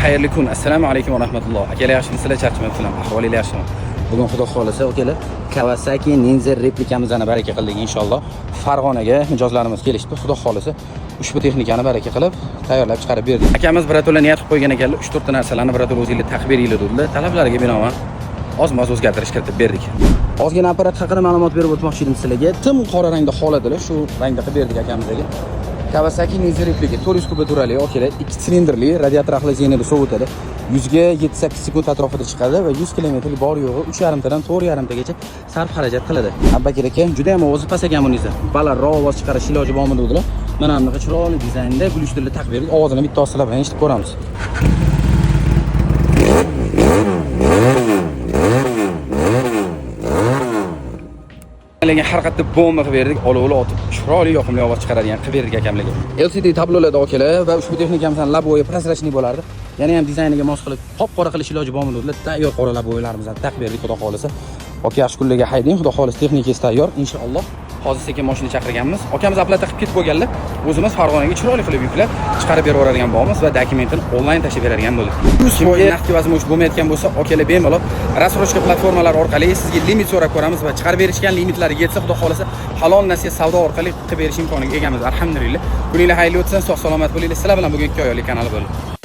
xayrli kun. Assalomu alaykum va rahmatulloh. Akalar yaxshimisiz? Sizlar charchamayapsizlar. Ahvolingiz yaxshimi? Bugun xudo xolisa akalar Kawasaki Ninja replikamizni baraka qildik inshaalloh. Farg'onaga mijozlarimiz kelishdi. Xudo xolisa ushbu texnikani baraka qilib tayyorlab chiqarib berdik. Akamiz birato'la niyat qilib qo'ygan ekanlar, 3-4 ta narsalarni birato'la o'zingizlar taqib beringlar dedilar. Talablariga binoan ozmoz o'zgartirish kiritib berdik. Ozgina apparat haqida ma'lumot berib o'tmoqchi edim sizlarga. Tim qora rangda holadilar, shu rangda qilib berdik akamizga. Kawasaki Ninja replika 400 kuba turali okalar, 2 silindrli, radiator axlatini sovutadi. 100 ga 7-8 sekund atrofida chiqadi va 100 km bor yo'g'i 3,5 tadan 4,5 tagacha sarf xarajat qiladi. Abbakir aka juda ham ovozi past ekan bunisi. Balandroq ovoz chiqarish iloji bormi dedilar. Mana bunaqa chiroyli dizaynda gulishtirli taqib berdik. Ovozini bitta osila bilan eshitib ko'ramiz. Har qattiq bomba qilib berdik, olovli otib, chiroyli yoqimli ovoz chiqaradigan qilib berdik akamlarga. LCD tablolarda okalar va ushbu texnikamizdan labo'yi prasrashni bo'lardi. Yana ham dizayniga mos qilib qop-qora qilish iloji bormi dedilar. Tayyor qora labo'ylarimizni taqib berdik, xudo xolisa. Aka yaxshi kunlarga hayding, xudo xolisa texnikangiz tayyor, inshaalloh. Hozir sekin mashina chaqirganmiz. Akamiz aplata qilib ketib bo'lganlar. O'zimiz Farg'onaga chiroyli qilib yuklab chiqarib beraveradigan bo'lamiz va dokumentini onlayn tashib beradigan bo'ldik. Kimga naqd vazn bo'lmayotgan bo'lsa, okalar bemalol rassrochka platformalar orqali sizga limit so'rab ko'ramiz va chiqarib berishgan limitlari yetsa, xudo xolisa halol nasiya savdo orqali qilib berish imkoniga egamiz. Alhamdulillah. Kuninglar xayrli o'tsin, sog' salomat bo'linglar. Sizlar bilan bugungi oylik kanali bo'ldi.